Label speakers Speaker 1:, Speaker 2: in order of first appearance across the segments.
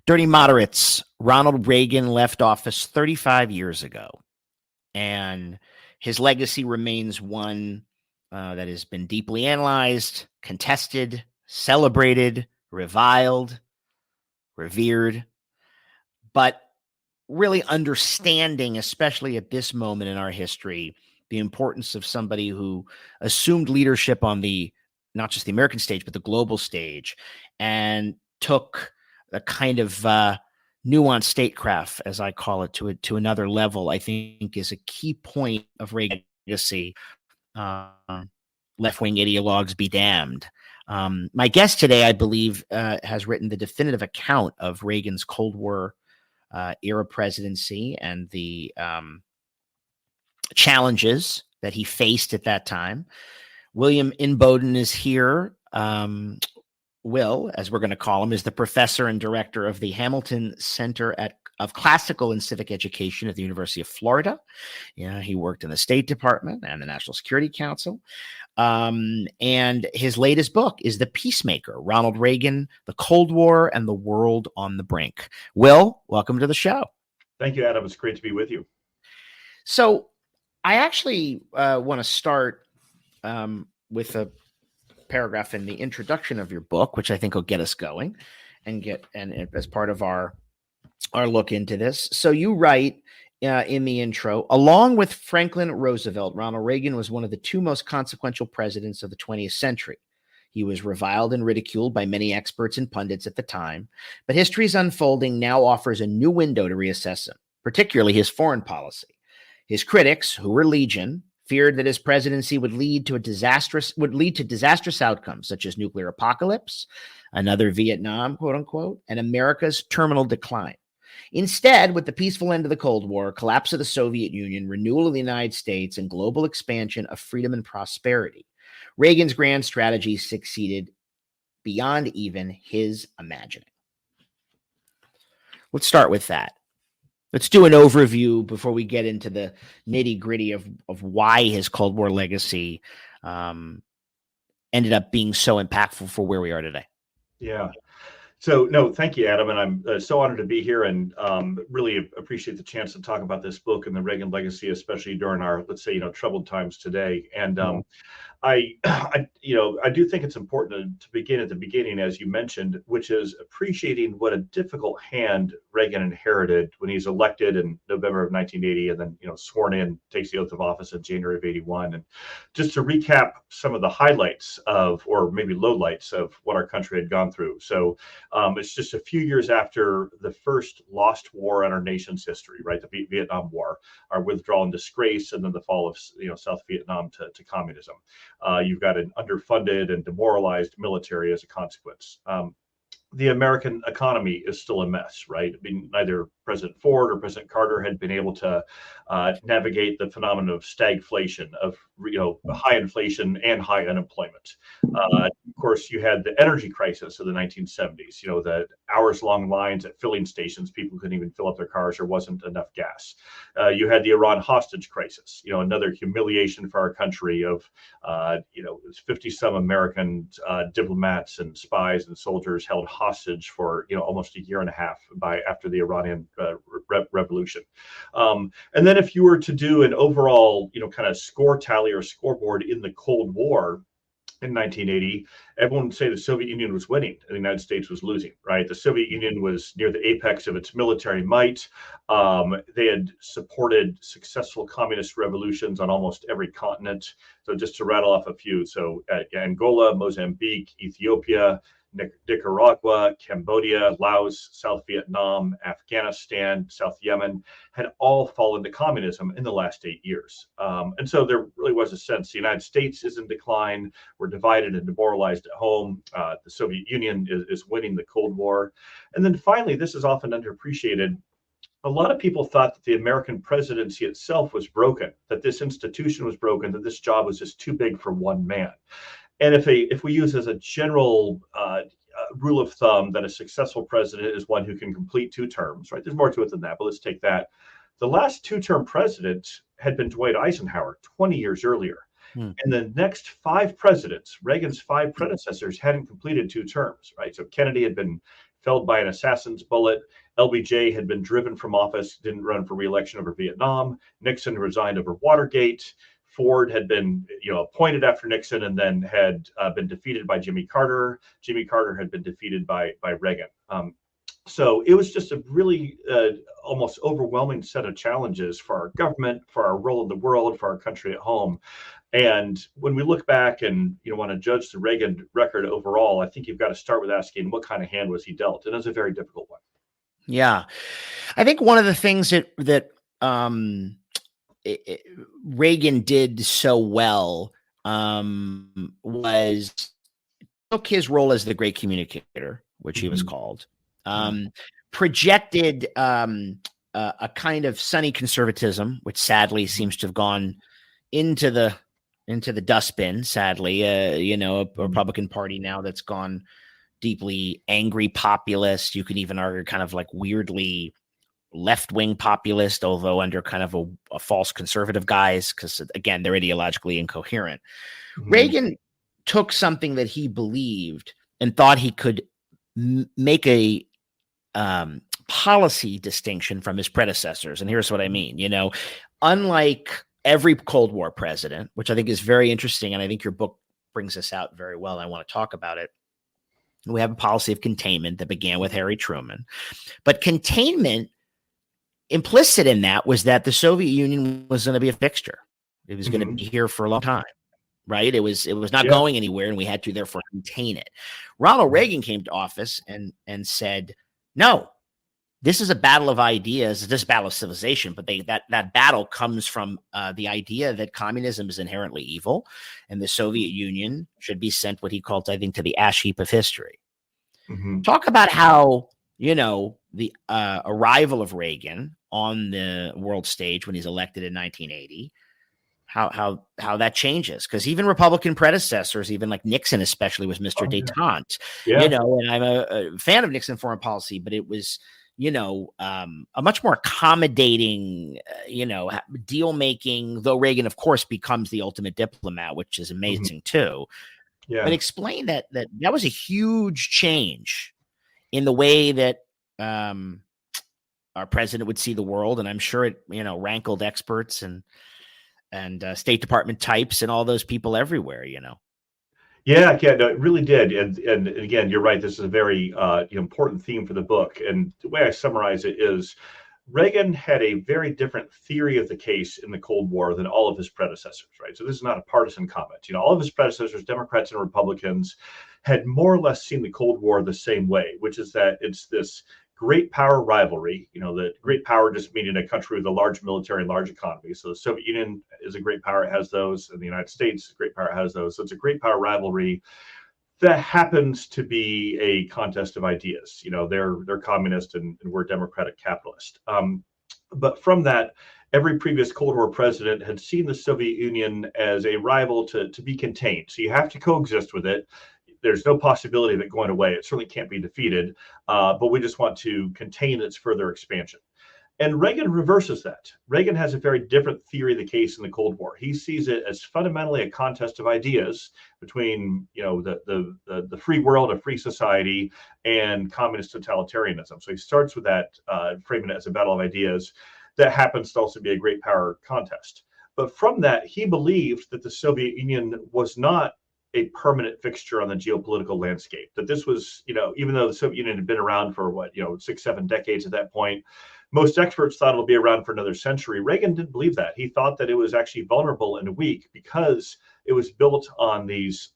Speaker 1: Dirty Moderates, Ronald Reagan left office 35 years ago, and his legacy remains one that has been deeply analyzed, contested, celebrated, reviled, revered, but really understanding, especially at this moment in our history, the importance of somebody who assumed leadership on not just the American stage, but the global stage, and took a kind of nuanced statecraft, as I call it, to another level, I think is a key point of Reagan's legacy. Left-wing ideologues be damned. My guest today, I believe, has written the definitive account of Reagan's Cold War era presidency and the challenges that he faced at that time. William Inboden is here. Will, as we're going to call him, is the professor and director of the Hamilton Center of Classical and Civic Education at the University of Florida. Yeah, he worked in the State Department and the National Security Council. And his latest book is The Peacemaker, Ronald Reagan, the Cold War, and the World on the Brink. Will, welcome to the show.
Speaker 2: Thank you, Adam. It's great to be with you.
Speaker 1: So I actually want to start with a paragraph in the introduction of your book, which I think will get us going and as part of our look into this. So you write in the intro, along with Franklin Roosevelt, Ronald Reagan was one of the two most consequential presidents of the 20th century. He was reviled and ridiculed by many experts and pundits at the time, but history's unfolding now offers a new window to reassess him, particularly his foreign policy. His critics, who were legion, feared that his presidency would lead to disastrous outcomes, such as nuclear apocalypse, another Vietnam, quote unquote, and America's terminal decline. Instead, with the peaceful end of the Cold War, collapse of the Soviet Union, renewal of the United States, and global expansion of freedom and prosperity, Reagan's grand strategy succeeded beyond even his imagining. Let's start with that. Let's do an overview before we get into the nitty-gritty of why his Cold War legacy ended up being so impactful for where we are today.
Speaker 2: Yeah. So, no, thank you, Adam. And I'm so honored to be here and really appreciate the chance to talk about this book and the Reagan legacy, especially during our, let's say, troubled times today. And I do think it's important to begin at the beginning, as you mentioned, which is appreciating what a difficult hand Reagan inherited when he's elected in November of 1980 and then, sworn in, takes the oath of office in January of 81. And just to recap some of the highlights or maybe lowlights of what our country had gone through. So it's just a few years after the first lost war in our nation's history, right? The Vietnam War, our withdrawal and disgrace, and then the fall of, South Vietnam to communism. You've got an underfunded and demoralized military as a consequence. The American economy is still a mess, right? I mean, neither President Ford or President Carter had been able to navigate the phenomenon of stagflation, of high inflation and high unemployment. Of course, you had the energy crisis of the 1970s. The hours-long lines at filling stations, people couldn't even fill up their cars. There wasn't enough gas. You had the Iran hostage crisis. Another humiliation for our country of 50-some American diplomats and spies and soldiers held hostage for almost a year and a half after the Iranian revolution. And then if you were to do an overall kind of score tally or scoreboard in the Cold War in 1980, everyone would say the Soviet Union was winning and the United States was losing, right? The Soviet Union was near the apex of its military might. They had supported successful communist revolutions on almost every continent. So just to rattle off a few, so Angola, Mozambique, Ethiopia, Nicaragua, Cambodia, Laos, South Vietnam, Afghanistan, South Yemen had all fallen to communism in the last 8 years. And so there really was a sense the United States is in decline. We're divided and demoralized at home. The Soviet Union is winning the Cold War. And then finally, this is often underappreciated. A lot of people thought that the American presidency itself was broken, that this institution was broken, that this job was just too big for one man. And if we use as a general rule of thumb that a successful president is one who can complete 2 terms, right? There's more to it than that, but let's take that. The last 2-term president had been Dwight Eisenhower 20 years earlier. And the next 5 presidents, Reagan's 5 predecessors, hadn't completed 2 terms, right? So Kennedy had been felled by an assassin's bullet. LBJ had been driven from office, didn't run for re-election over Vietnam. Nixon resigned over Watergate. Ford had been, appointed after Nixon and then had been defeated by Jimmy Carter. Jimmy Carter had been defeated by Reagan. So it was just a really almost overwhelming set of challenges for our government, for our role in the world, for our country at home. And when we look back and want to judge the Reagan record overall, I think you've got to start with asking what kind of hand was he dealt, and it's a very difficult one.
Speaker 1: Yeah, I think one of the things that Reagan did so well was took his role as the great communicator, which he was called, projected a kind of sunny conservatism, which sadly seems to have gone into the dustbin. Sadly, a Republican Party now that's gone deeply angry populist. You can even argue kind of like weirdly left-wing populist, although under kind of a false conservative guise, because again, they're ideologically incoherent. Reagan took something that he believed and thought he could make a policy distinction from his predecessors. And here's what I mean. Unlike every Cold War president, which I think is very interesting, and I think your book brings this out very well, I want to talk about it. We have a policy of containment that began with Harry Truman. But containment, implicit in that, was that the Soviet Union was going to be a fixture. It was going to be here for a long time, right? It was not going anywhere, and we had to therefore contain it. Ronald Reagan came to office and said, no, this is a battle of ideas. This is a battle of civilization, but that battle comes from the idea that communism is inherently evil, and the Soviet Union should be sent, what he called, I think, to the ash heap of history. Talk about how the arrival of Reagan on the world stage when he's elected in 1980. How that changes, because even Republican predecessors, even like Nixon especially, was Mr. Détente. And I'm a fan of Nixon foreign policy, but it was a much more accommodating, deal making, though Reagan, of course, becomes the ultimate diplomat, which is amazing too. But explain that was a huge change in the way that our president would see the world. And I'm sure it, rankled experts and State Department types and all those people everywhere,
Speaker 2: Yeah, no, it really did. And again, you're right. This is a very important theme for the book. And the way I summarize it is Reagan had a very different theory of the case in the Cold War than all of his predecessors, right? So this is not a partisan comment. All of his predecessors, Democrats and Republicans, had more or less seen the Cold War the same way, which is that it's this great power rivalry, the great power just meaning a country with a large military and large economy. So the Soviet Union is a great power, it has those, and the United States, a great power, has those. So it's a great power rivalry that happens to be a contest of ideas. They're communist and we're democratic capitalist. But from that, every previous Cold War president had seen the Soviet Union as a rival to be contained. So you have to coexist with it. There's no possibility of it going away. It certainly can't be defeated, but we just want to contain its further expansion. And Reagan reverses that. Reagan has a very different theory of the case in the Cold War. He sees it as fundamentally a contest of ideas between, the free world, a free society, and communist totalitarianism. So he starts with that, framing it as a battle of ideas that happens to also be a great power contest. But from that, he believed that the Soviet Union was not a permanent fixture on the geopolitical landscape, that this was, even though the Soviet Union had been around for 6-7 decades at that point, most experts thought it'll be around for another century. Reagan didn't believe that. He thought that it was actually vulnerable and weak because it was built on these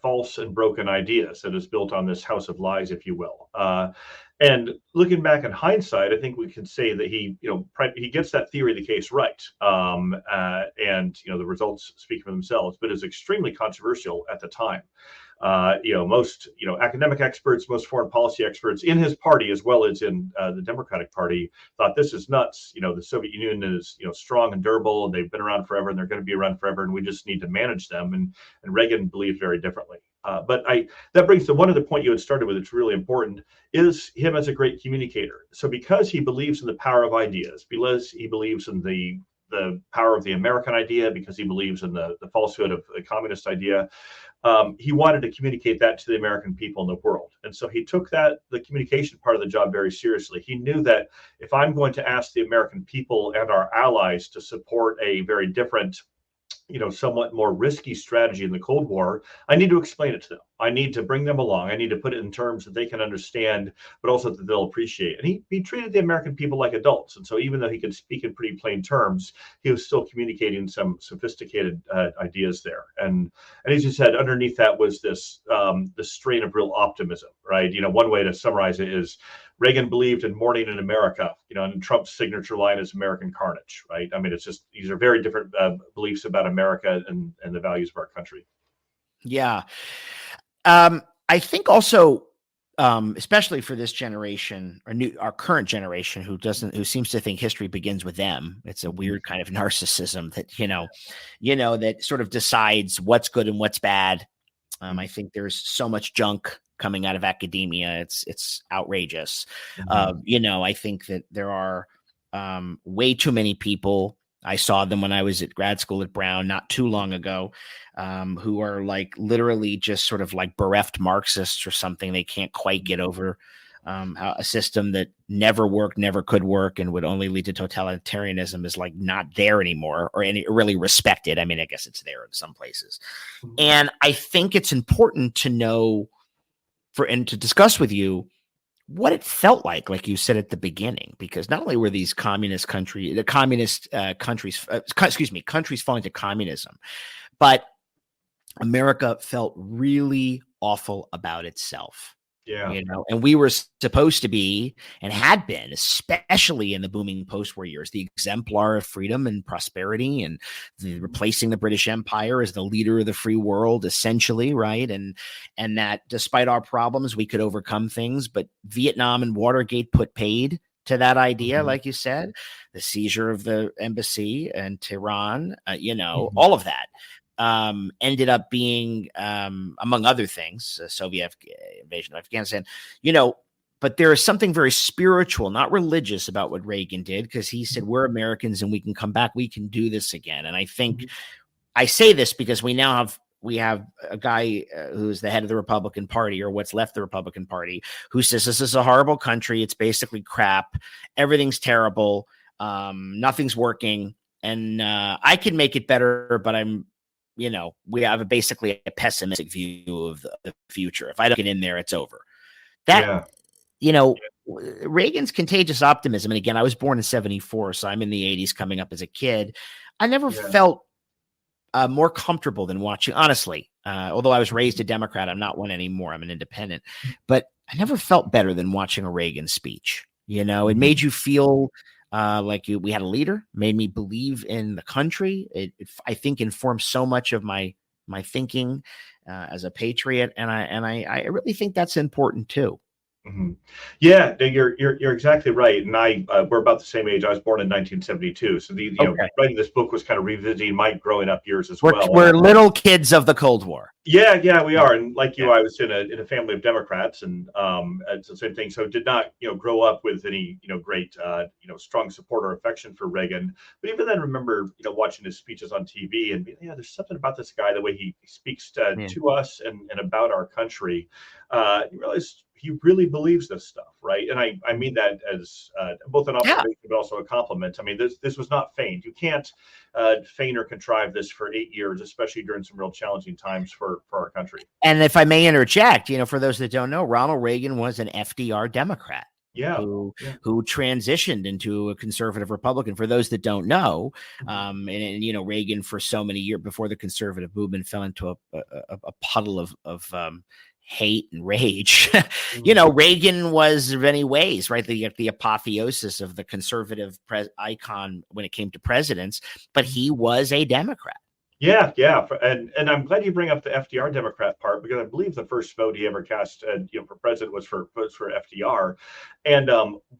Speaker 2: false and broken ideas. That is built on this house of lies, if you will. And looking back in hindsight, I think we can say that he gets that theory of the case right. And the results speak for themselves, but it's extremely controversial at the time. Most academic experts, most foreign policy experts in his party, as well as in the Democratic Party, thought this is nuts. The Soviet Union is strong and durable, and they've been around forever, and they're going to be around forever, and we just need to manage them. And Reagan believed very differently. But that brings to one other point you had started with. It's really important, is him as a great communicator. So because he believes in the power of ideas, because he believes in the power of the American idea, because he believes in the falsehood of the communist idea, he wanted to communicate that to the American people in the world. And so he took the communication part of the job very seriously. He knew that if I'm going to ask the American people and our allies to support a very different, somewhat more risky strategy in the Cold War, I need to explain it to them. I need to bring them along. I need to put it in terms that they can understand, but also that they'll appreciate. And he treated the American people like adults. And so even though he could speak in pretty plain terms, he was still communicating some sophisticated ideas there. And as you said, underneath that was this strain of real optimism, right? One way to summarize it is Reagan believed in morning in America, and Trump's signature line is American carnage, right? I mean, it's just, these are very different beliefs about America and the values of our country.
Speaker 1: Yeah. I think also, especially for this generation or our current generation who seems to think history begins with them. It's a weird kind of narcissism that, that sort of decides what's good and what's bad. I think there's so much junk coming out of academia. It's outrageous. I think that there are way too many people. I saw them when I was at grad school at Brown not too long ago, who are like literally just sort of like bereft Marxists or something. They can't quite get over how a system that never worked, never could work, and would only lead to totalitarianism is like not there anymore or any really respected. I mean, I guess it's there in some places. And I think it's important to know and to discuss with you what it felt like you said at the beginning, because not only were these countries falling to communism, but America felt really awful about itself.
Speaker 2: Yeah.
Speaker 1: And we were supposed to be and had been, especially in the booming post-war years, the exemplar of freedom and prosperity and replacing the British Empire as the leader of the free world, essentially, right? And that despite our problems, we could overcome things. But Vietnam and Watergate put paid to that idea, like you said, the seizure of the embassy and Tehran, all of that. Ended up being, among other things, Soviet invasion of Afghanistan, but there is something very spiritual, not religious, about what Reagan did, because he said, we're Americans and we can come back. We can do this again. And I think I say this because we have a guy who's the head of the Republican Party, or what's left the Republican Party, who says this is a horrible country. It's basically crap. Everything's terrible. Nothing's working. And I can make it better, but we have basically a pessimistic view of the future. If I don't get in there, it's over. Reagan's contagious optimism. And again, I was born in 1974, so I'm in the 80s coming up as a kid. I never felt more comfortable than watching, honestly, although I was raised a Democrat. I'm not one anymore. I'm an independent, but I never felt better than watching a Reagan speech. It made you feel we had a leader, made me believe in the country. It I think informed so much of my thinking as a patriot, and I really think that's important too.
Speaker 2: Yeah, you're exactly right. And we're about the same age. I was born in 1972, so writing this book was kind of revisiting my growing up years as well.
Speaker 1: We're little kids of the Cold War.
Speaker 2: Yeah, we are. And like you, I was in a family of Democrats, and it's the same thing. So did not grow up with any great strong support or affection for Reagan. But even then, remember watching his speeches on TV and being, there's something about this guy, the way he speaks to us and about our country. You realize he really believes this stuff, right? And I mean that as both an observation, but also a compliment. I mean, this was not feigned. You can't feign or contrive this for 8 years, especially during some real challenging times for our country.
Speaker 1: And if I may interject, for those that don't know, Ronald Reagan was an FDR Democrat. Who transitioned into a conservative Republican. For those that don't know, and Reagan for so many years before the conservative movement fell into a puddle of hate and rage. Reagan was in many ways, right, the apotheosis of the conservative icon when it came to presidents, but he was a Democrat.
Speaker 2: Yeah, and I'm glad you bring up the FDR Democrat part, because I believe the first vote he ever cast, for president was for FDR, and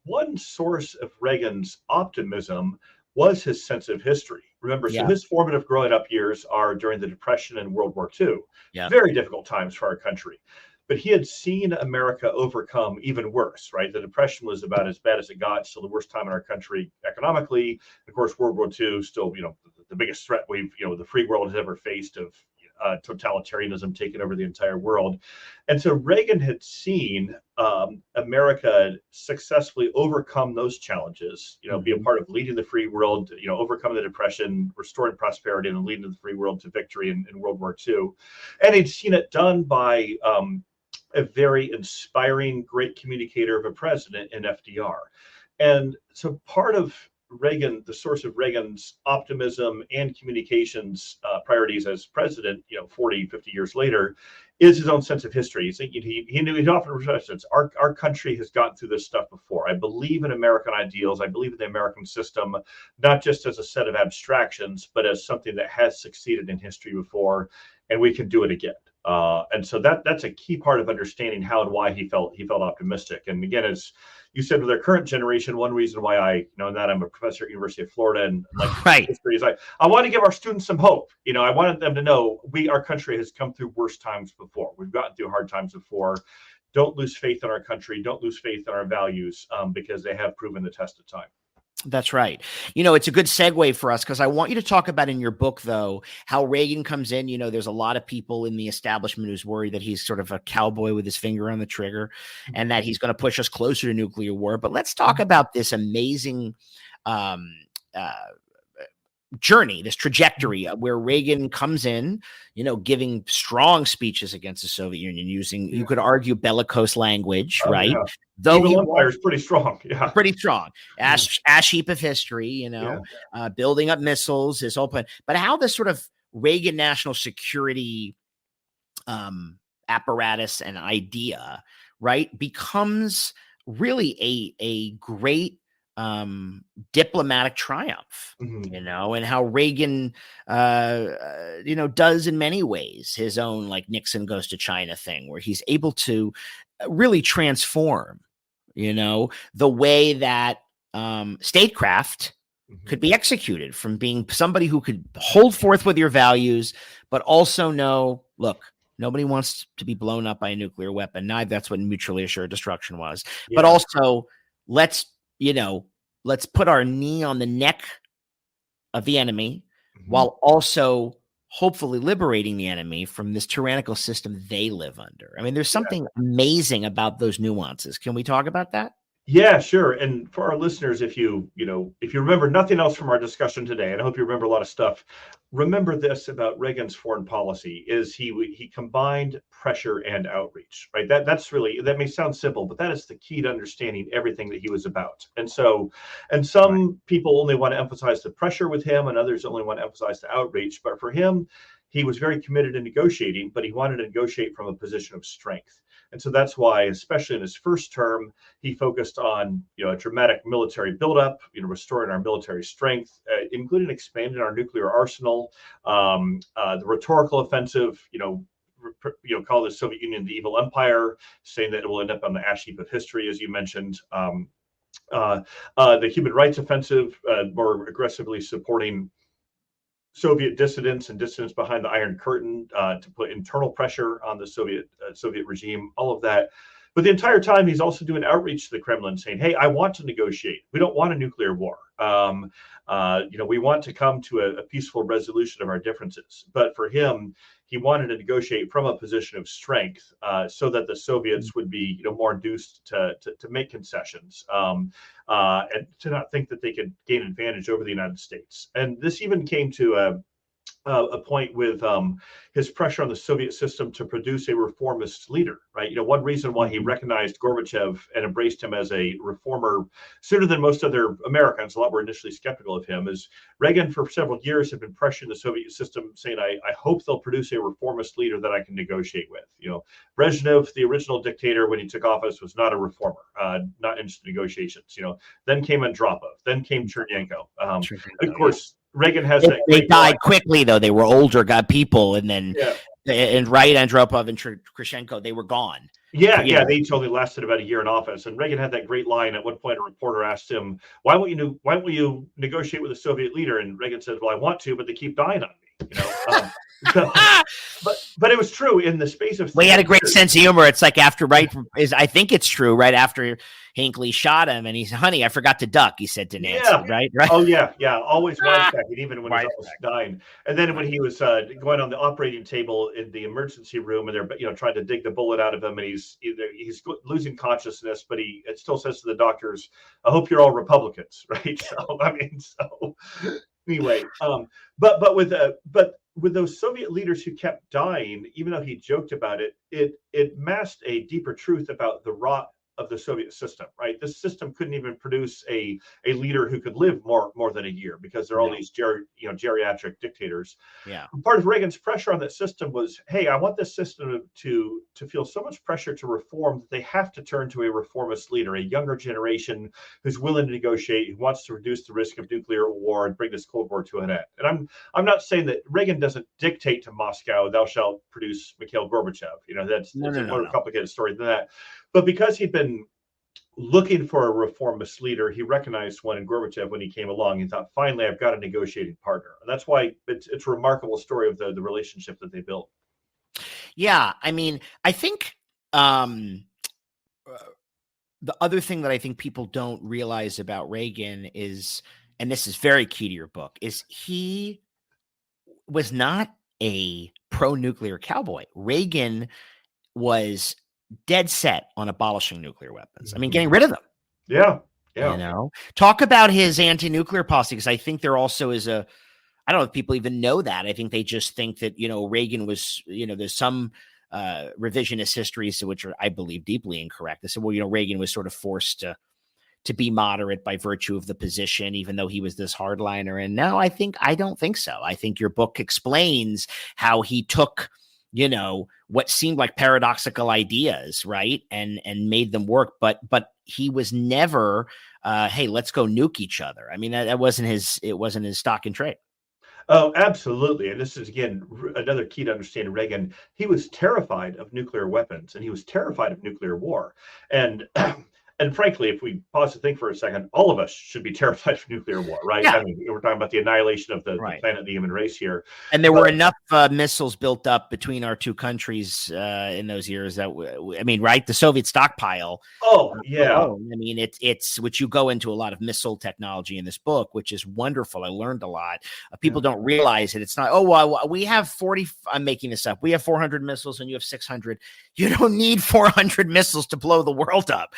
Speaker 2: one source of Reagan's optimism was his sense of history. Remember, so his formative growing up years are during the Depression and World War II. Very difficult times for our country. But he had seen America overcome even worse, right? The Depression was about as bad as it got, still the worst time in our country economically. Of course, World War II, still, the biggest threat the free world has ever faced of totalitarianism taking over the entire world. And so Reagan had seen America successfully overcome those challenges, be a part of leading the free world, overcoming the Depression, restoring prosperity, and leading the free world to victory in World War II. And he'd seen it done by a very inspiring, great communicator of a president in FDR. And so part of Reagan, the source of Reagan's optimism and communications priorities as president, 40, 50 years later, is his own sense of history. He knew, he'd often referenced, our country has gotten through this stuff before. I believe in American ideals. I believe in the American system, not just as a set of abstractions, but as something that has succeeded in history before, and we can do it again. And so that's a key part of understanding how and why he felt optimistic. And again, as you said, with our current generation, one reason why that I'm a professor at University of Florida and like history is I want to give our students some hope. I wanted them to know our country has come through worse times before. We've gotten through hard times before. Don't lose faith in our country. Don't lose faith in our values because they have proven the test of time.
Speaker 1: That's right. It's a good segue for us because I want you to talk about in your book, though, how Reagan comes in. There's a lot of people in the establishment who's worried that he's sort of a cowboy with his finger on the trigger and that he's going to push us closer to nuclear war. But let's talk about this amazing journey, this trajectory where Reagan comes in, giving strong speeches against the Soviet Union using, you could argue, bellicose language, right? Yeah.
Speaker 2: Though the empire is pretty strong. Yeah.
Speaker 1: Pretty strong. Ash heap of history, building up missiles, his whole plan. But how this sort of Reagan national security apparatus and idea, right, becomes really a great diplomatic triumph, and how Reagan, does in many ways his own like Nixon goes to China thing, where he's able to really transform, the way that statecraft could be executed, from being somebody who could hold forth with your values, but also know, look, nobody wants to be blown up by a nuclear weapon. Neither that's what mutually assured destruction was, but also let's put our knee on the neck of the enemy while also hopefully liberating the enemy from this tyrannical system they live under. I mean, there's something amazing about those nuances. Can we talk about that?
Speaker 2: Yeah, sure. And for our listeners, if you remember nothing else from our discussion today, and I hope you remember a lot of stuff, remember this about Reagan's foreign policy is he combined pressure and outreach, right? That may sound simple, but that is the key to understanding everything that he was about. And some people only want to emphasize the pressure with him, and others only want to emphasize the outreach. But for him, he was very committed to negotiating, but he wanted to negotiate from a position of strength. And so that's why, especially in his first term, he focused on a dramatic military buildup, restoring our military strength, including expanding our nuclear arsenal, the rhetorical offensive, call the Soviet Union the evil empire, saying that it will end up on the ash heap of history, as you mentioned. The human rights offensive, more aggressively supporting Soviet dissidents and dissidents behind the Iron Curtain to put internal pressure on the Soviet regime, all of that. But the entire time, he's also doing outreach to the Kremlin saying, hey, I want to negotiate. We don't want a nuclear war. We want to come to a peaceful resolution of our differences. But for him, he wanted to negotiate from a position of strength so that the Soviets would be more induced to make concessions and to not think that they could gain advantage over the United States. And this even came to a point with his pressure on the Soviet system to produce a reformist leader, right? One reason why he recognized Gorbachev and embraced him as a reformer sooner than most other Americans, a lot were initially skeptical of him, is Reagan for several years had been pressuring the Soviet system saying, I hope they'll produce a reformist leader that I can negotiate with. Brezhnev, the original dictator, when he took office, was not a reformer, not interested in negotiations. Then came Andropov, then came Chernenko. Of course, Reagan has that.
Speaker 1: They died quickly, though. They were older, got people, and then and Andropov and Khrushchenko, they were gone.
Speaker 2: Yeah, they only lasted about a year in office. And Reagan had that great line at one point. A reporter asked him, "Why won't you negotiate with a Soviet leader?" And Reagan said, "Well, I want to, but they keep dying on me." So, but it was true in the space of.
Speaker 1: Well, he had a great sense of humor. It's like after I think it's true. Right after Hinckley shot him, and he's, "Honey, I forgot to duck," he said to Nancy.
Speaker 2: Yeah.
Speaker 1: Right.
Speaker 2: Oh yeah. Always wisecracking, even when he's almost dying. And then when he was going on the operating table in the emergency room, and they're trying to dig the bullet out of him, and he's losing consciousness, but it still says to the doctors, "I hope you're all Republicans," right? So anyway, but with those Soviet leaders who kept dying, even though he joked about it, it masked a deeper truth about the rot of the Soviet system, right? This system couldn't even produce a leader who could live more than a year, because there are all these geriatric dictators.
Speaker 1: Yeah.
Speaker 2: Part of Reagan's pressure on that system was, hey, I want this system to feel so much pressure to reform that they have to turn to a reformist leader, a younger generation who's willing to negotiate, who wants to reduce the risk of nuclear war and bring this Cold War to an end. And I'm not saying that Reagan doesn't dictate to Moscow, "Thou shalt produce Mikhail Gorbachev." That's a more complicated story than that. But because he'd been looking for a reformist leader, he recognized one in Gorbachev when he came along. He thought, finally, I've got a negotiating partner. And that's why it's a remarkable story of the relationship that they built.
Speaker 1: Yeah. I mean, I think the other thing that I think people don't realize about Reagan is, and this is very key to your book, is he was not a pro-nuclear cowboy. Reagan was dead set on abolishing nuclear weapons. I mean, getting rid of them.
Speaker 2: Yeah.
Speaker 1: Talk about his anti-nuclear policy, because I think there also is I don't know if people even know that. I think they just think that, Reagan was, there's some revisionist histories which are, I believe, deeply incorrect. They said, well, Reagan was sort of forced to be moderate by virtue of the position, even though he was this hardliner. And no, I don't think so. I think your book explains how he took, what seemed like paradoxical ideas, right, and made them work, but he was never, hey, let's go nuke each other. I mean, that wasn't his stock and trade.
Speaker 2: Oh, absolutely. And this is, again, another key to understanding Reagan. He was terrified of nuclear weapons, and he was terrified of nuclear war. And and frankly, if we pause to think for a second, all of us should be terrified of nuclear war, right?
Speaker 1: Yeah.
Speaker 2: I mean, we're talking about the annihilation of the planet, the human race here.
Speaker 1: And there were enough missiles built up between our two countries in those years that, right? The Soviet stockpile.
Speaker 2: Oh, yeah.
Speaker 1: I mean, it's which you go into a lot of missile technology in this book, which is wonderful. I learned a lot. People don't realize it. It's not, we have 40, I'm making this up. We have 400 missiles and you have 600. You don't need 400 missiles to blow the world up,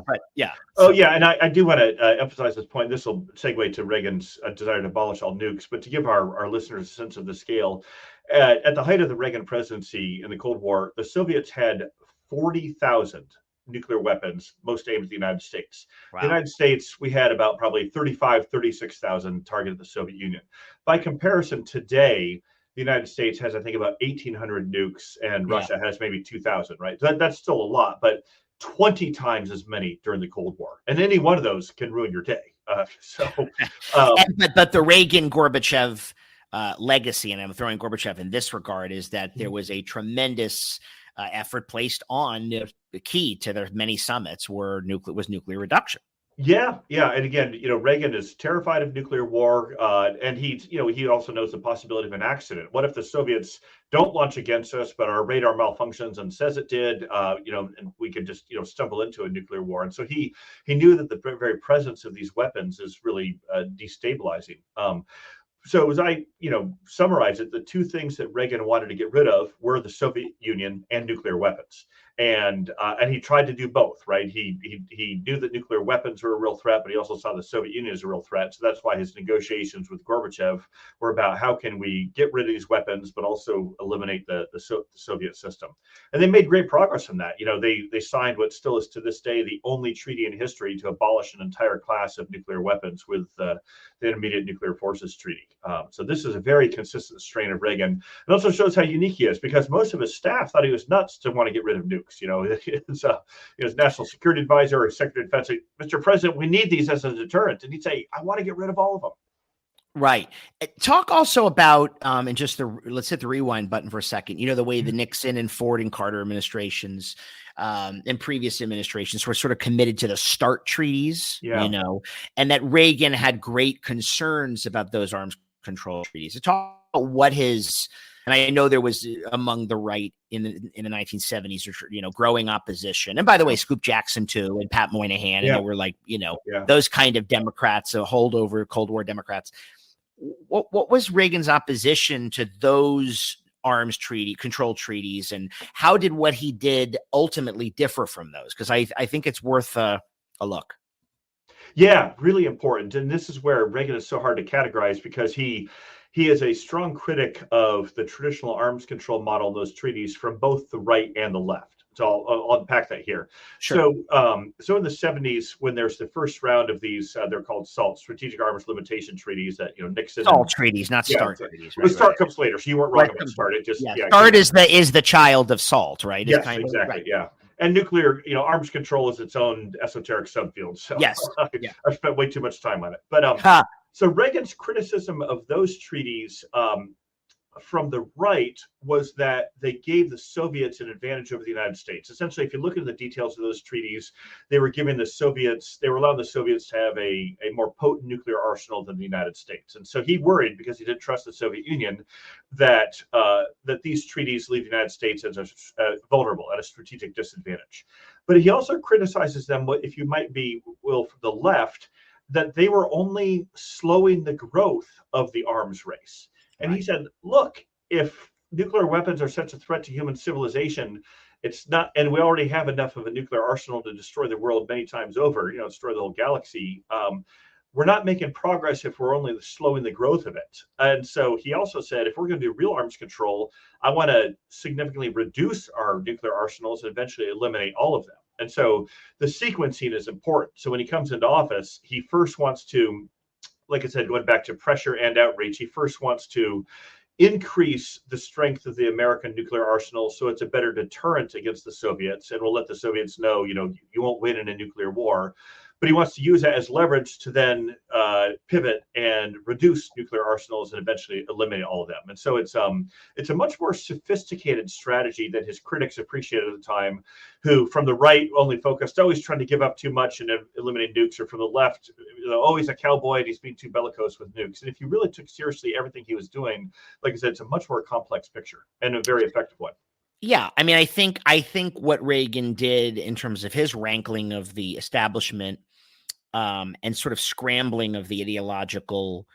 Speaker 1: but yeah.
Speaker 2: Oh, yeah. And I do want to emphasize this point. This will segue to Reagan's desire to abolish all nukes, but to give our listeners a sense of the scale, at the height of the Reagan presidency in the Cold War, the Soviets had 40,000 nuclear weapons, most aimed at the United States. Wow. The United States, we had about probably 36,000 targeted the Soviet Union. By comparison, today, the United States has, I think, about 1,800 nukes, and Russia has maybe 2,000, right? That's still a lot, but 20 times as many during the Cold War. And any one of those can ruin your day. But
Speaker 1: the Reagan-Gorbachev legacy, and I'm throwing Gorbachev in this regard, is that there was a tremendous effort placed on the key to their many summits was nuclear reduction.
Speaker 2: Yeah. And again, Reagan is terrified of nuclear war, and he also knows the possibility of an accident. What if the Soviets don't launch against us, but our radar malfunctions and says it did, and we could just, stumble into a nuclear war. And so he knew that the very presence of these weapons is really destabilizing. So as I, summarize it, the two things that Reagan wanted to get rid of were the Soviet Union and nuclear weapons. And he tried to do both, right? He knew that nuclear weapons were a real threat, but he also saw the Soviet Union as a real threat. So that's why his negotiations with Gorbachev were about how can we get rid of these weapons, but also eliminate the Soviet system. And they made great progress on that. They signed what still is to this day the only treaty in history to abolish an entire class of nuclear weapons with the Intermediate Nuclear Forces Treaty. So this is a very consistent strain of Reagan. It also shows how unique he is, because most of his staff thought he was nuts to want to get rid of nukes. His national security advisor or secretary of defense, Mr. President, we need these as a deterrent. And he'd say, I want to get rid of all of them.
Speaker 1: Right. Talk also about, and just let's hit the rewind button for a second. The way the Nixon and Ford and Carter administrations and previous administrations were sort of committed to the START treaties, and that Reagan had great concerns about those arms control treaties. Talk what his, and I know there was among the right in the 1970s, growing opposition. And by the way, Scoop Jackson too, and Pat Moynihan, and they were like, those kind of Democrats, holdover Cold War Democrats. What was Reagan's opposition to those arms control treaties, and how did what he did ultimately differ from those? Because I think it's worth a look.
Speaker 2: Yeah, really important. And this is where Reagan is so hard to categorize, because he is a strong critic of the traditional arms control model in those treaties from both the right and the left. So I'll unpack that here.
Speaker 1: Sure.
Speaker 2: So in the 70s, when there's the first round of these, they're called SALT, Strategic Arms Limitation Treaties, that Nixon.
Speaker 1: SALT treaties, not START treaties.
Speaker 2: Right, START comes later, so you weren't wrong about START. It just
Speaker 1: START is the child of SALT, right?
Speaker 2: Yes, exactly. Yeah. And nuclear, arms control is its own esoteric subfield. So
Speaker 1: yes,
Speaker 2: I've spent way too much time on it. But so Reagan's criticism of those treaties from the right was that they gave the Soviets an advantage over the United States. Essentially, if you look at the details of those treaties, they were allowing the Soviets to have a more potent nuclear arsenal than the United States. And so he worried, because he didn't trust the Soviet Union, that these treaties leave the United States as vulnerable, at a strategic disadvantage. But he also criticizes them, if you might be, from the left, that they were only slowing the growth of the arms race. And he said, look, if nuclear weapons are such a threat to human civilization, it's not, and we already have enough of a nuclear arsenal to destroy the world many times over, destroy the whole galaxy. We're not making progress if we're only slowing the growth of it. And so he also said, if we're going to do real arms control, I want to significantly reduce our nuclear arsenals and eventually eliminate all of them. And so the sequencing is important. So when he comes into office, he first wants to, like I said, going back to pressure and outreach, he first wants to increase the strength of the American nuclear arsenal so it's a better deterrent against the Soviets, and will let the Soviets know, you won't win in a nuclear war. But he wants to use that as leverage to then pivot and reduce nuclear arsenals and eventually eliminate all of them. And so it's a much more sophisticated strategy than his critics appreciated at the time, who from the right only focused, always trying to give up too much and eliminate nukes, or from the left, he's a cowboy and he's being too bellicose with nukes. And if you really took seriously everything he was doing, like I said, it's a much more complex picture and a very effective one.
Speaker 1: Yeah, I mean, I think what Reagan did in terms of his rankling of the establishment and sort of scrambling of the ideological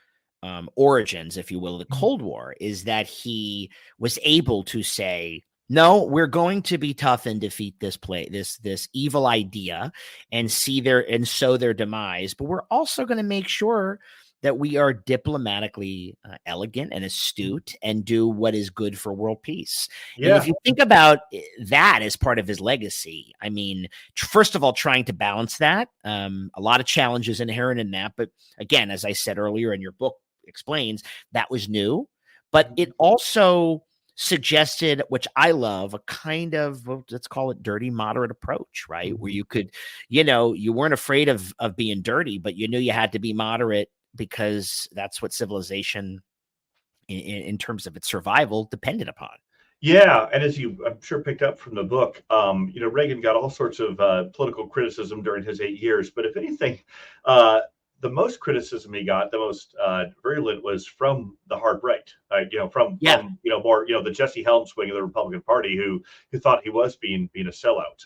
Speaker 1: origins, if you will, of the Cold War, is that he was able to say, no, we're going to be tough and defeat this evil idea and sow their demise, but we're also going to make sure that we are diplomatically elegant and astute and do what is good for world peace. Yeah. And if you think about that as part of his legacy, I mean, first of all, trying to balance that, a lot of challenges inherent in that. But again, as I said earlier, and your book explains, that was new, but it also suggested, which I love, a kind of, let's call it dirty, moderate approach, right? Where you could, you weren't afraid of being dirty, but you knew you had to be moderate, because that's what civilization in terms of its survival depended upon. Yeah.
Speaker 2: And as you, I'm sure, picked up from the book, Reagan got all sorts of political criticism during his 8 years. But if anything, the most criticism he got, the most virulent, was from the hard right, from more, the Jesse Helms wing of the Republican Party, who thought he was being a sellout.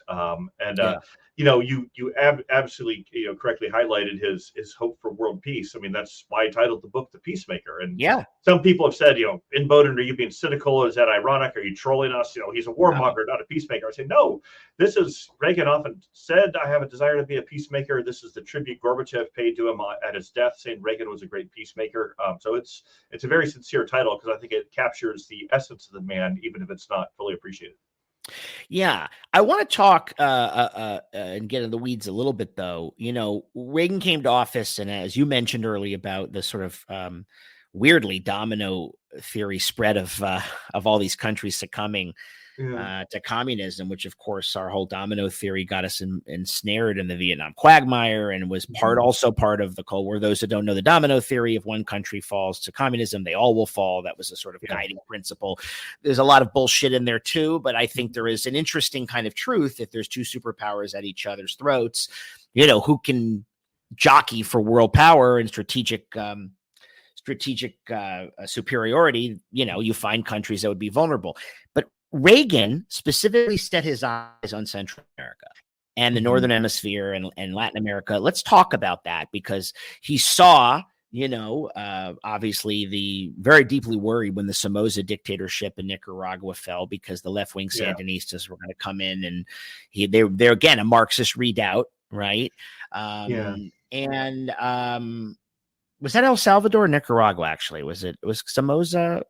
Speaker 2: You absolutely, correctly highlighted his hope for world peace. I mean, that's why I titled the book "The Peacemaker." And some people have said, Inboden, are you being cynical? Is that ironic? Are you trolling us? He's a warmonger, not a peacemaker. I say, no, this is, Reagan often said, I have a desire to be a peacemaker. This is the tribute Gorbachev paid to him at his death, saying Reagan was a great peacemaker. So it's a very sincere title, because I think it captures the essence of the man, even if it's not fully appreciated.
Speaker 1: Yeah, I want to talk and get in the weeds a little bit, though. Reagan came to office, and as you mentioned earlier about the sort of weirdly domino theory spread of all these countries succumbing to communism, which of course our whole domino theory got us ensnared in the Vietnam quagmire, and was also part of the Cold War. Those that don't know the domino theory, if one country falls to communism, they all will fall. That was a sort of guiding principle. There's a lot of bullshit in there too, but I think there is an interesting kind of truth. If there's two superpowers at each other's throats, who can jockey for world power and strategic strategic superiority, you find countries that would be vulnerable. But Reagan specifically set his eyes on Central America and the Northern Hemisphere and Latin America. Let's talk about that, because he saw, obviously the very deeply worried when the Somoza dictatorship in Nicaragua fell, because the left-wing Sandinistas were going to come in, and they're again a Marxist redoubt, right? Was that El Salvador or Nicaragua? Actually, was Somoza?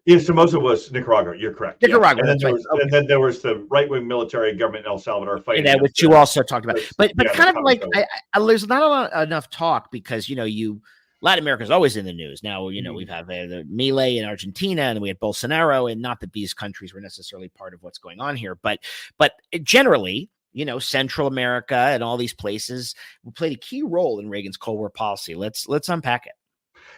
Speaker 2: Yeah, Somoza was Nicaragua. You're correct.
Speaker 1: Nicaragua.
Speaker 2: Yeah. And then there was the right-wing military government in El Salvador fighting.
Speaker 1: Yeah, which you also talked about. But kind of like there's not enough talk, because Latin America is always in the news now. We've had the Milei in Argentina, and we had Bolsonaro, and not that these countries were necessarily part of what's going on here, but generally, Central America and all these places played a key role in Reagan's Cold War policy. Let's unpack it.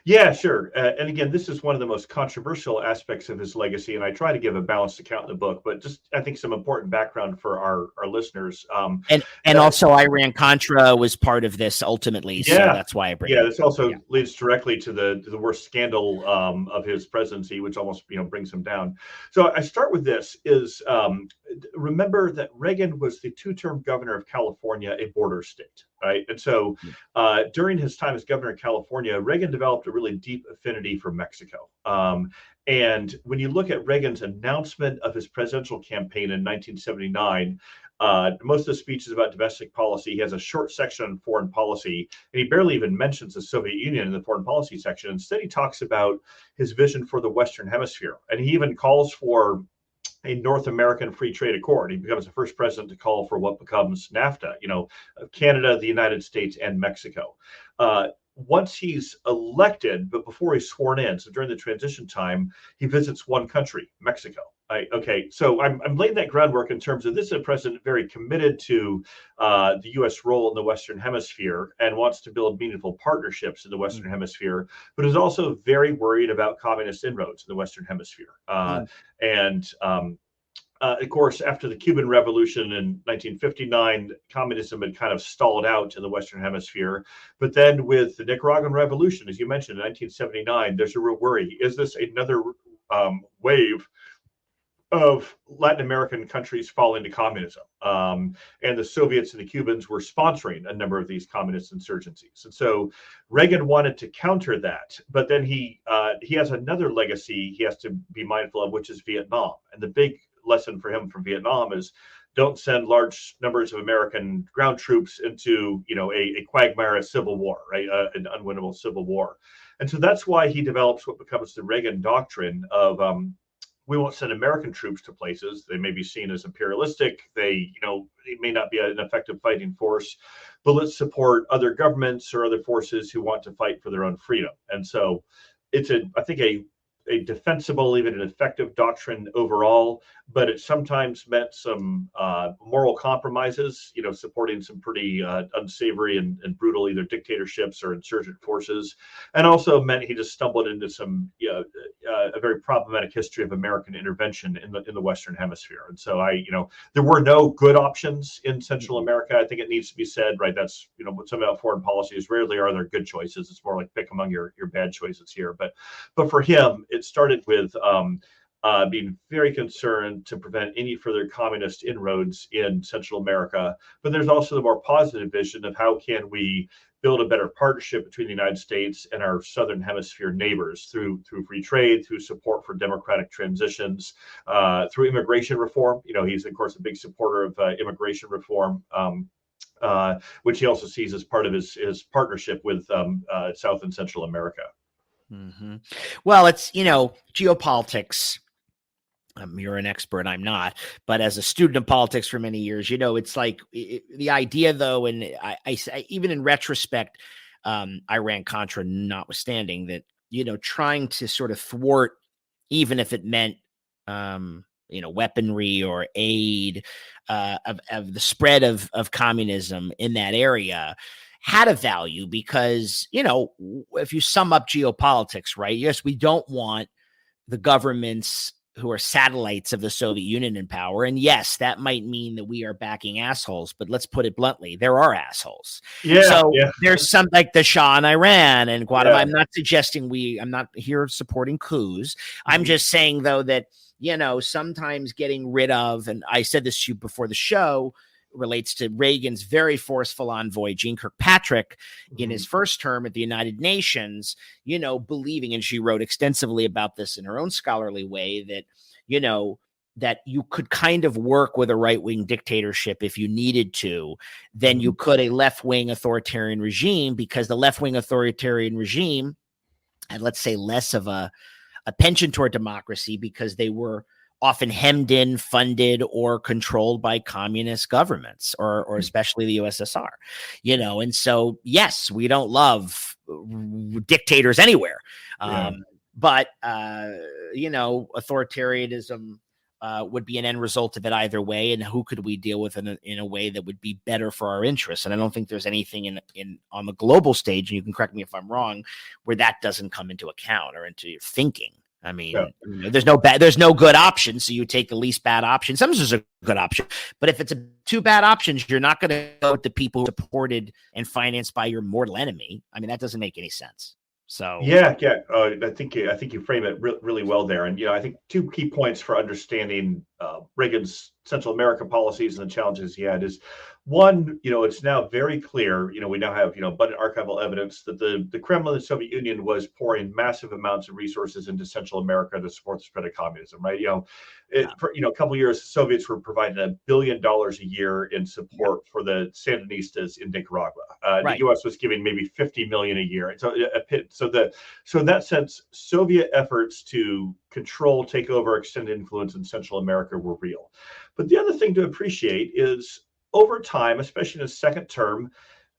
Speaker 2: Yeah, sure. And again, this is one of the most controversial aspects of his legacy, and I try to give a balanced account in the book, but just I think some important background for our listeners.
Speaker 1: And also Iran Contra was part of this ultimately, so that's why I bring it up.
Speaker 2: This also leads directly to the worst scandal of his presidency, which almost brings him down. So I start with this: is remember that Reagan was the two-term governor of California, a border state, right? And so during his time as governor of California, Reagan developed a really deep affinity for Mexico. And when you look at Reagan's announcement of his presidential campaign in 1979, most of the speech is about domestic policy. He has a short section on foreign policy, and he barely even mentions the Soviet Union in the foreign policy section. Instead, he talks about his vision for the Western Hemisphere, and he even calls for a North American free trade accord. He becomes the first president to call for what becomes NAFTA, Canada, the United States, and Mexico. Once he's elected, but before he's sworn in, so during the transition time, he visits one country, Mexico. So I'm laying that groundwork in terms of this is a president very committed to the U.S. role in the Western Hemisphere and wants to build meaningful partnerships in the Western Hemisphere, but is also very worried about communist inroads in the Western Hemisphere. Of course, after the Cuban Revolution in 1959, communism had kind of stalled out in the Western Hemisphere. But then with the Nicaraguan Revolution, as you mentioned, in 1979, there's a real worry. Is this another wave of Latin American countries falling to communism? And the Soviets and the Cubans were sponsoring a number of these communist insurgencies. And so Reagan wanted to counter that. But then he has another legacy he has to be mindful of, which is Vietnam. And the big lesson for him from Vietnam is don't send large numbers of American ground troops into, a quagmire, a civil war, right? An unwinnable civil war. And so that's why he develops what becomes the Reagan doctrine of we won't send American troops to places. They may be seen as imperialistic. They may not be an effective fighting force, but let's support other governments or other forces who want to fight for their own freedom. And so it's I think a defensible, even an effective doctrine overall, but it sometimes meant some moral compromises, supporting some pretty unsavory and brutal either dictatorships or insurgent forces, and also meant he just stumbled into some a very problematic history of American intervention in the Western Hemisphere. And so there were no good options in Central America. I think it needs to be said, right? That's some about foreign policy is rarely are there good choices. It's more like pick among your bad choices here. But for him, it started with being very concerned to prevent any further communist inroads in Central America. But there's also the more positive vision of how can we build a better partnership between the United States and our Southern Hemisphere neighbors through free trade, through support for democratic transitions, through immigration reform. He's, of course, a big supporter of immigration reform, which he also sees as part of his partnership with South and Central America.
Speaker 1: Mm-hmm. Well, it's, geopolitics. You're an expert. I'm not. But as a student of politics for many years, it's like the idea, though, and I even in retrospect, Iran Contra notwithstanding, that, trying to sort of thwart, even if it meant, weaponry or aid of the spread of communism in that area, had a value because, if you sum up geopolitics, right? Yes, we don't want the governments who are satellites of the Soviet Union in power. And yes, that might mean that we are backing assholes, but let's put it bluntly, there are assholes.
Speaker 2: Yeah,
Speaker 1: so
Speaker 2: yeah.
Speaker 1: There's some like the Shah in Iran and Guatemala.
Speaker 2: Yeah.
Speaker 1: I'm not suggesting I'm not here supporting coups. I'm just saying, though, that, sometimes getting rid of, and I said this to you before the show, relates to Reagan's very forceful envoy, Jeane Kirkpatrick, in his first term at the United Nations, believing, and she wrote extensively about this in her own scholarly way, that, that you could kind of work with a right-wing dictatorship if you needed to, than you could a left-wing authoritarian regime, because the left-wing authoritarian regime had, let's say, less of a penchant toward democracy because they were often hemmed in, funded, or controlled by communist governments, or especially the USSR, and so, yes, we don't love dictators anywhere. But authoritarianism would be an end result of it either way. And who could we deal with in a way that would be better for our interests? And I don't think there's anything in on the global stage, and you can correct me if I'm wrong, where that doesn't come into account or into your thinking. I mean, there's no good option. So you take the least bad option. Sometimes there's a good option, but if it's two bad options, you're not going to go with the people who are supported and financed by your mortal enemy. I mean, that doesn't make any sense. So
Speaker 2: yeah. I think you frame it really well there. And I think two key points for understanding Reagan's Central America policies and the challenges he had is, one, it's now very clear, we now have, abundant archival evidence that the Kremlin, the Soviet Union, was pouring massive amounts of resources into Central America to support the spread of communism, right? For a couple of years, the Soviets were providing $1 billion a year in support for the Sandinistas in Nicaragua. The U.S. was giving maybe $50 million a year. So in that sense, Soviet efforts to control, take over, extend influence in Central America were real. But the other thing to appreciate is, over time, especially in his second term,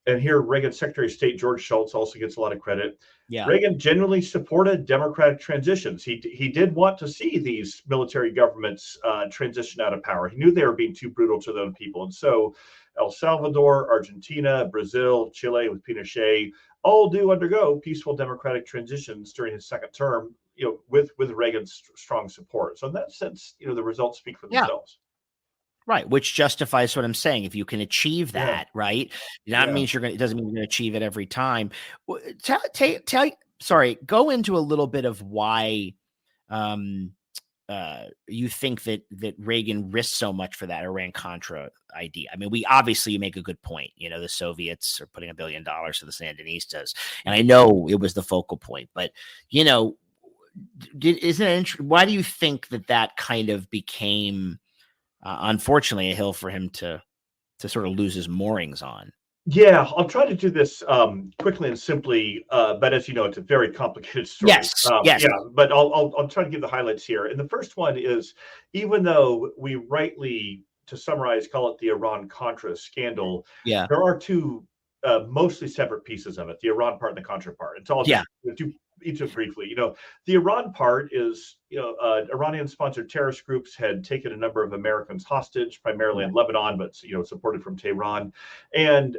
Speaker 2: and here Reagan's Secretary of State George Shultz also gets a lot of credit. Reagan genuinely supported democratic transitions. He did want to see these military governments transition out of power. He knew they were being too brutal to their own people. And so El Salvador, Argentina, Brazil, Chile with Pinochet all do undergo peaceful democratic transitions during his second term, with Reagan's strong support. So in that sense, the results speak for themselves.
Speaker 1: Right, which justifies what I'm saying. If you can achieve that, right, that means it doesn't mean you're going to achieve it every time. Go into a little bit of why you think that Reagan risked so much for that Iran-Contra idea. I mean, you make a good point. The Soviets are putting $1 billion to the Sandinistas, and I know it was the focal point, but isn't it why do you think that kind of became unfortunately a hill for him to sort of lose his moorings on?
Speaker 2: Yeah, I'll try to do this quickly and simply, but as you know, it's a very complicated story.
Speaker 1: Yes.
Speaker 2: Yeah, but I'll try to give the highlights here. And the first one is, even though we rightly, to summarize, call it the Iran-Contra scandal, there are two mostly separate pieces of it: the Iran part and the Contra part. And so I'll just do each of briefly. The Iran part is, Iranian-sponsored terrorist groups had taken a number of Americans hostage, primarily in Lebanon, but supported from Tehran. And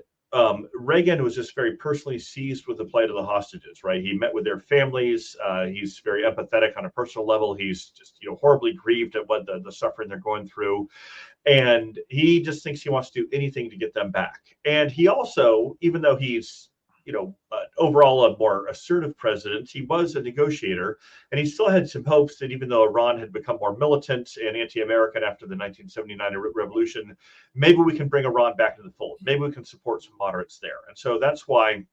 Speaker 2: Reagan was just very personally seized with the plight of the hostages, right? He met with their families. He's very empathetic on a personal level. He's just, horribly grieved at what the suffering they're going through. And he just thinks he wants to do anything to get them back. And he also, even though he's, overall a more assertive president, he was a negotiator, and he still had some hopes that even though Iran had become more militant and anti-American after the 1979 revolution, maybe we can bring Iran back to the fold. Maybe we can support some moderates there. And so that's why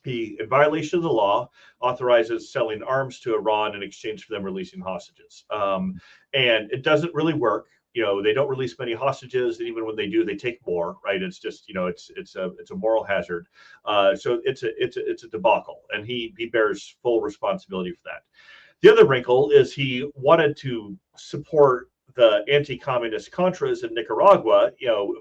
Speaker 2: he, in violation of the law, authorizes selling arms to Iran in exchange for them releasing hostages. And it doesn't really work. They don't release many hostages, and even when they do, they take more. Right? It's just, it's a moral hazard. So it's a debacle, and he bears full responsibility for that. The other wrinkle is he wanted to support the anti-communist Contras in Nicaragua,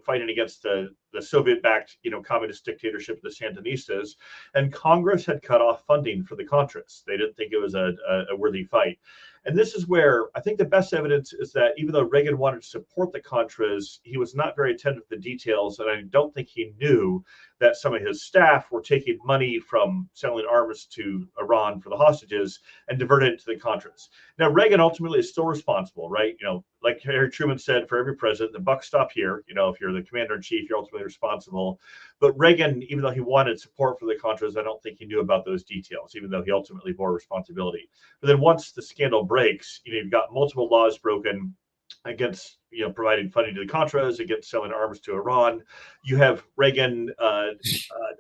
Speaker 2: fighting against the the Soviet-backed, communist dictatorship of the Sandinistas, and Congress had cut off funding for the Contras. They didn't think it was a worthy fight. And this is where I think the best evidence is that even though Reagan wanted to support the Contras, he was not very attentive to the details. And I don't think he knew that some of his staff were taking money from selling arms to Iran for the hostages and diverted it to the Contras. Now, Reagan ultimately is still responsible, right? Like Harry Truman said, for every president, the buck stop here. If you're the commander in chief, you're ultimately responsible. But Reagan, even though he wanted support for the Contras, I don't think he knew about those details, even though he ultimately bore responsibility. But then once the scandal breaks, you've got multiple laws broken against providing funding to the Contras, against selling arms to Iran. You have Reagan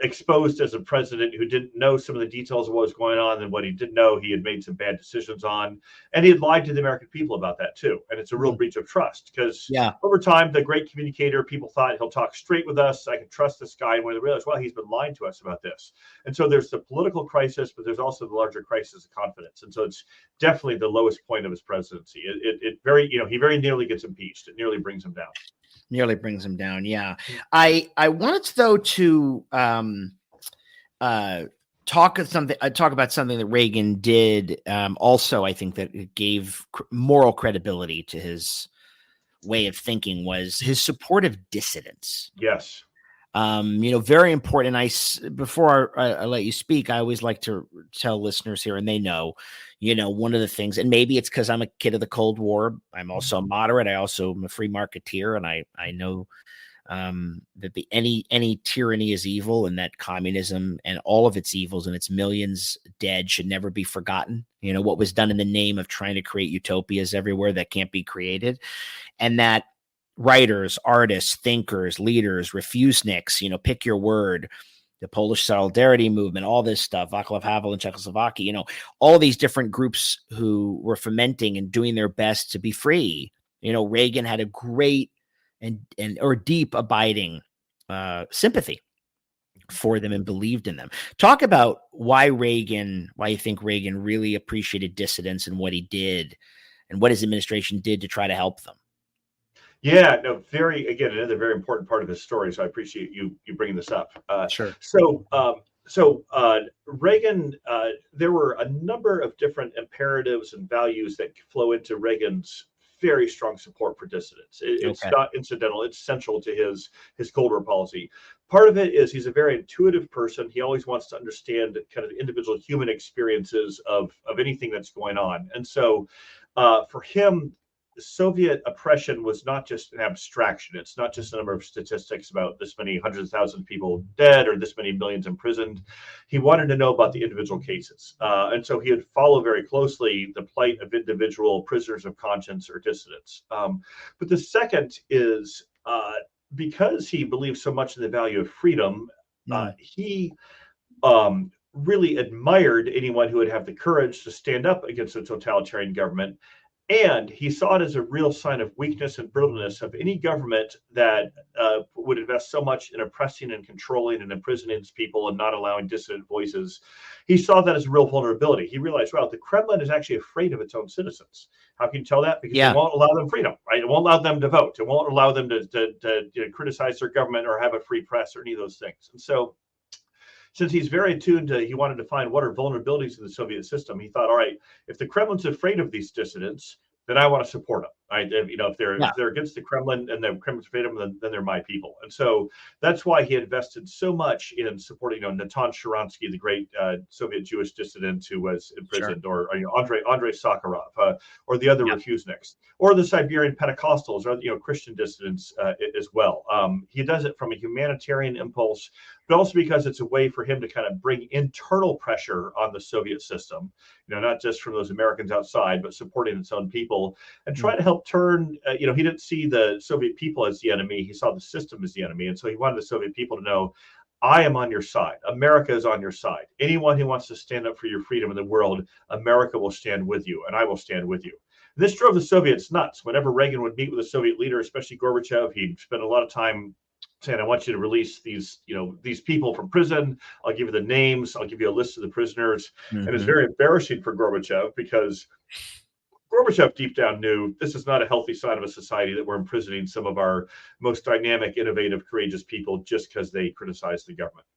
Speaker 2: exposed as a president who didn't know some of the details of what was going on, and what he did know, he had made some bad decisions on, and he had lied to the American people about that too. And it's a real breach of trust, because over time, the great communicator, people thought he'll talk straight with us. I can trust this guy. And when they realized, well, he's been lying to us about this. And so there's the political crisis, but there's also the larger crisis of confidence. And so it's definitely the lowest point of his presidency. He very nearly gets impeached. It nearly brings him down.
Speaker 1: Yeah. I wanted though to talk about something that Reagan did. Also, I think that it gave moral credibility to his way of thinking, was his support of dissidents.
Speaker 2: Yes.
Speaker 1: Very important. Before I let you speak, I always like to tell listeners here, and they know, one of the things, and maybe it's because I'm a kid of the Cold War. I'm also a moderate. I also am a free marketeer, and I know that any tyranny is evil, and that communism and all of its evils and its millions dead should never be forgotten. What was done in the name of trying to create utopias everywhere that can't be created, and that writers, artists, thinkers, leaders, refuseniks, pick your word, the Polish Solidarity Movement, all this stuff, Václav Havel in Czechoslovakia, all these different groups who were fomenting and doing their best to be free. Reagan had a great and deep abiding sympathy for them and believed in them. Talk about why you think Reagan really appreciated dissidents and what he did and what his administration did to try to help them.
Speaker 2: Yeah, no, another very important part of his story. So I appreciate you bringing this up.
Speaker 1: Sure.
Speaker 2: So Reagan, there were a number of different imperatives and values that flow into Reagan's very strong support for dissidents. It's not incidental. It's central to his Cold War policy. Part of it is he's a very intuitive person. He always wants to understand kind of individual human experiences of anything that's going on. And so for him, Soviet oppression was not just an abstraction. It's not just a number of statistics about this many hundreds of thousands of people dead or this many millions imprisoned. He wanted to know about the individual cases. And so he would follow very closely the plight of individual prisoners of conscience or dissidents. But the second is because he believed so much in the value of freedom, he really admired anyone who would have the courage to stand up against a totalitarian government. And he saw it as a real sign of weakness and brittleness of any government that would invest so much in oppressing and controlling and imprisoning its people and not allowing dissident voices. He saw that as a real vulnerability. He realized, well, the Kremlin is actually afraid of its own citizens. How can you tell that? Because it won't allow them freedom, right? It won't allow them to vote. It won't allow them to criticize their government or have a free press or any of those things. And so since he's very attuned to, he wanted to find what are vulnerabilities in the Soviet system. He thought, all right, if the Kremlin's afraid of these dissidents, then I want to support them. Right? If they're against the Kremlin and the Kremlin's afraid of them, then they're my people. And so that's why he invested so much in supporting, Natan Sharansky, the great Soviet Jewish dissident who was imprisoned, or Andrei Sakharov, or the other refuseniks, or the Siberian Pentecostals, or Christian dissidents as well. He does it from a humanitarian impulse, but also because it's a way for him to kind of bring internal pressure on the Soviet system, not just from those Americans outside, but supporting its own people and try to help turn, he didn't see the Soviet people as the enemy. He saw the system as the enemy. And so he wanted the Soviet people to know, I am on your side. America is on your side. Anyone who wants to stand up for your freedom in the world, America will stand with you, and I will stand with you. This drove the Soviets nuts. Whenever Reagan would meet with a Soviet leader, especially Gorbachev, he'd spend a lot of time saying, I want you to release these people from prison. I'll give you the names. I'll give you a list of the prisoners. And it's very embarrassing for Gorbachev because Gorbachev deep down knew this is not a healthy sign of a society that we're imprisoning some of our most dynamic, innovative, courageous people just because they criticize the government.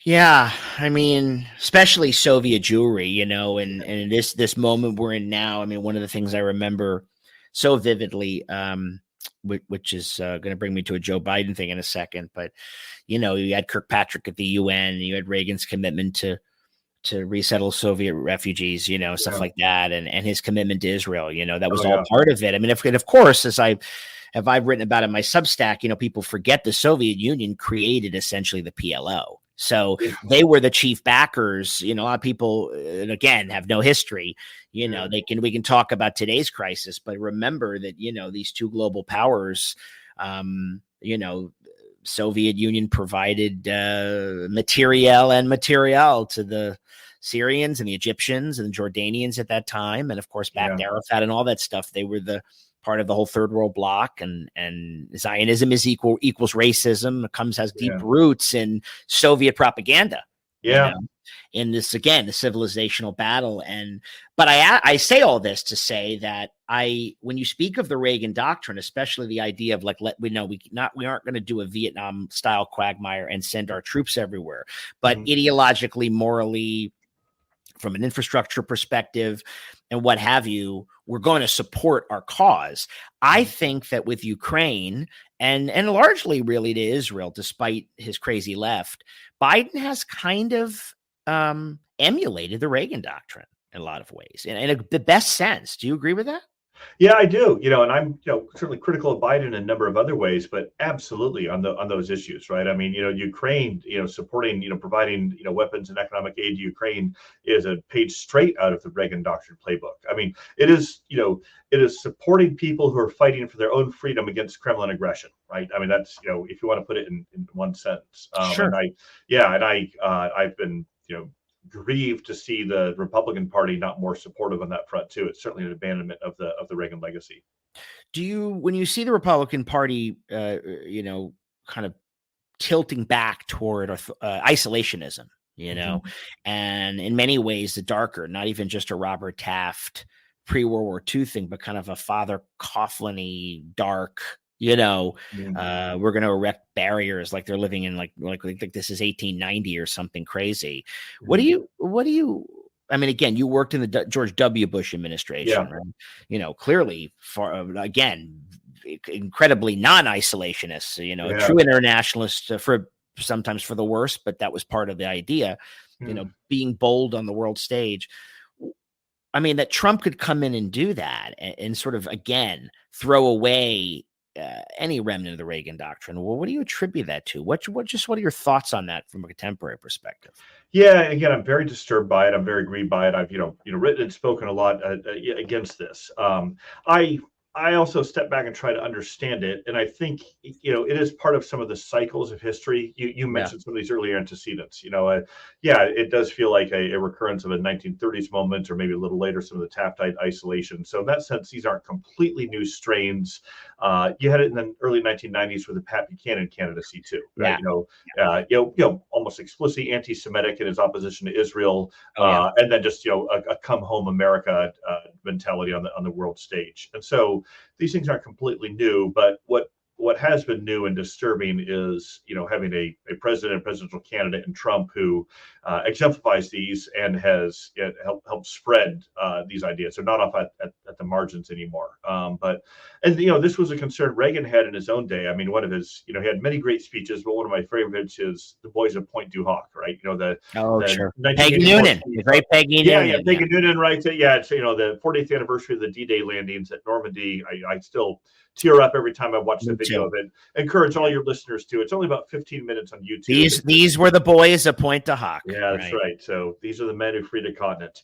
Speaker 1: Yeah, I mean, especially Soviet Jewry, and this moment we're in now. I mean, one of the things I remember so vividly, which is going to bring me to a Joe Biden thing in a second, but you had Kirkpatrick at the UN, and you had Reagan's commitment to resettle Soviet refugees, stuff like that, and his commitment to Israel, that was all part of it. I mean, of course, as I've written about in my Substack, people forget the Soviet Union created essentially the PLO. So they were the chief backers. A lot of people, and again, have no history. We can talk about today's crisis, but remember that, these two global powers, Soviet Union provided materiel to the Syrians and the Egyptians and the Jordanians at that time. And of course, backed Arafat and all that stuff. They were the part of the whole third world bloc, and Zionism is equals racism. It has deep roots in Soviet propaganda. In this, again, the civilizational battle. But I say all this to say that when you speak of the Reagan doctrine, especially the idea of we aren't going to do a Vietnam style quagmire and send our troops everywhere, but ideologically, morally, from an infrastructure perspective and what have you, we're going to support our cause. I think that with Ukraine and largely really to Israel, despite his crazy left, Biden has kind of emulated the Reagan doctrine in a lot of ways, in the best sense. Do you agree with that?
Speaker 2: Yeah, I do. And I'm certainly critical of Biden in a number of other ways, but absolutely on those issues, right? I mean, Ukraine, supporting, providing, weapons and economic aid to Ukraine is a page straight out of the Reagan doctrine playbook. I mean, it is supporting people who are fighting for their own freedom against Kremlin aggression, right? I mean, that's if you want to put it in one sentence.
Speaker 1: Sure.
Speaker 2: I've been grieved to see the Republican Party not more supportive on that front too. It's certainly an abandonment of the Reagan legacy.
Speaker 1: When you see the Republican Party, kind of tilting back toward isolationism, and in many ways the darker, not even just a Robert Taft pre-World War II thing, but kind of a Father Coughlin-y dark. We're going to erect barriers like they're living in like this is 1890 or something crazy. What do you? I mean, again, you worked in the George W. Bush administration, right? Clearly, incredibly non-isolationist. True internationalist sometimes for the worst, but that was part of the idea. Being bold on the world stage. I mean, that Trump could come in and do that and sort of again throw away any remnant of the Reagan doctrine. Well, what do you attribute that to? What are your thoughts on that from a contemporary perspective?
Speaker 2: Yeah, again, I'm very disturbed by it. I'm very grieved by it. I've written and spoken a lot against this. I also step back and try to understand it, and I think it is part of some of the cycles of history. You mentioned some of these earlier antecedents. It does feel like a recurrence of a 1930s moment, or maybe a little later, some of the Taftite isolation. So in that sense, these aren't completely new strains. You had it in the early 1990s with the Pat Buchanan candidacy too, right? Almost explicitly anti-Semitic in his opposition to Israel, and then just a come home America mentality on the world stage. And so these things aren't completely new, but what has been new and disturbing is having a presidential candidate in Trump who exemplifies these and has helped spread these ideas. They're not off at the margins anymore. This was a concern Reagan had in his own day. I mean, one of his he had many great speeches, but one of my favorites is the boys of Point du Hoc, right?
Speaker 1: Sure. Peggy Noonan, the great Peggy Noonan.
Speaker 2: Yeah, Peggy Noonan writes it. Yeah, it's the 40th anniversary of the D-Day landings at Normandy. I still tear up every time I watch the video of it. Encourage all your listeners to. It's only about 15 minutes on YouTube.
Speaker 1: These were the boys of Point du Hoc.
Speaker 2: Yeah, that's right. So these are the men who freed the continent.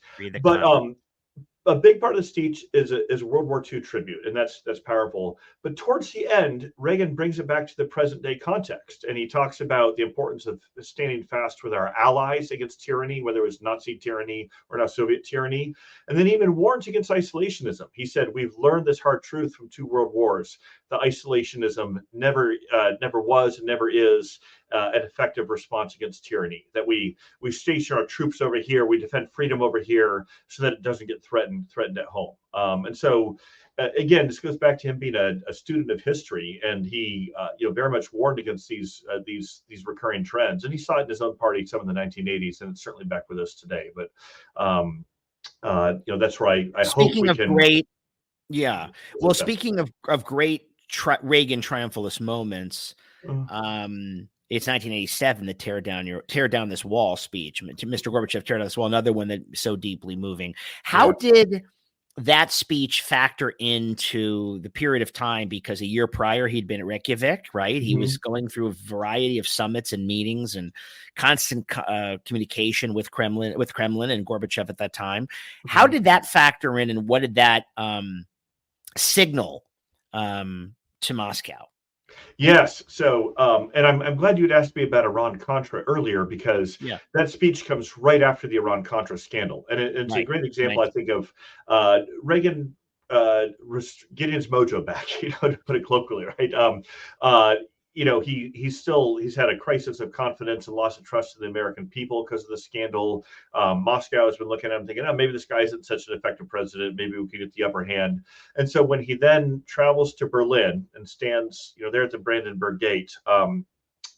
Speaker 2: A big part of the speech is World War II tribute, and that's powerful. But towards the end, Reagan brings it back to the present day context, and he talks about the importance of standing fast with our allies against tyranny, whether it was Nazi tyranny or now Soviet tyranny, and then even warns against isolationism. He said, "We've learned this hard truth from 2 world wars: the isolationism never was and never is an effective response against tyranny. That we station our troops over here, we defend freedom over here, so that it doesn't get threatened threatened at home. And so again, this goes back to him being a student of history, and he very much warned against these recurring trends, and he saw it in his own party some in the 1980s, and it's certainly back with us today. But that's where I hope we can.
Speaker 1: Great, yeah. Well, speaking of great Reagan triumphalist moments, it's 1987, the tear down this wall speech. Mr. Gorbachev, tear down this wall. Another one that's so deeply moving. How did that speech factor into the period of time? Because a year prior he'd been at Reykjavik, right? He was going through a variety of summits and meetings and constant communication with Kremlin and Gorbachev at that time. How did that factor in, and what did that signal to Moscow?
Speaker 2: Yes. So, and I'm glad you'd asked me about Iran-Contra earlier, because that speech comes right after the Iran-Contra scandal. And it's a great example, I think, of Reagan getting his mojo back, to put it colloquially, right? He's had a crisis of confidence and loss of trust in the American people because of the scandal. Moscow has been looking at him thinking, maybe this guy isn't such an effective president. Maybe we could get the upper hand. And so when he then travels to Berlin and stands, there at the Brandenburg Gate. And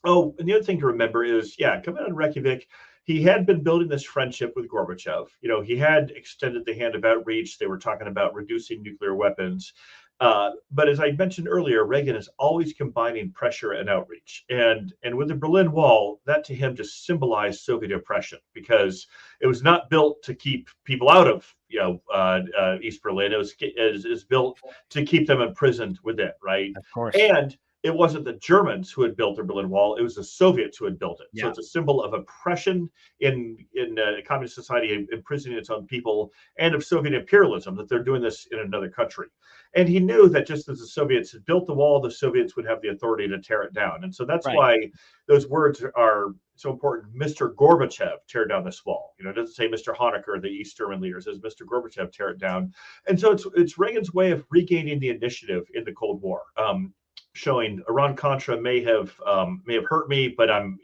Speaker 2: the other thing to remember is, coming out of Reykjavik, he had been building this friendship with Gorbachev. He had extended the hand of outreach. They were talking about reducing nuclear weapons. But as I mentioned earlier, Reagan is always combining pressure and outreach. And with the Berlin Wall, that to him just symbolized Soviet oppression, because it was not built to keep people out of East Berlin. It was built to keep them imprisoned within, right?
Speaker 1: Of course.
Speaker 2: And it wasn't the Germans who had built the Berlin Wall. It was the Soviets who had built it.
Speaker 1: Yeah.
Speaker 2: So it's a symbol of oppression in communist society, imprisoning its own people, and of Soviet imperialism, that they're doing this in another country. And he knew that just as the Soviets had built the wall, the Soviets would have the authority to tear it down. And so that's why those words are so important. Mr. Gorbachev, tear down this wall. It doesn't say Mr. Honecker, the East German leader. It says Mr. Gorbachev, tear it down. And so it's Reagan's way of regaining the initiative in the Cold War. Showing Iran-Contra may have hurt me, but I'm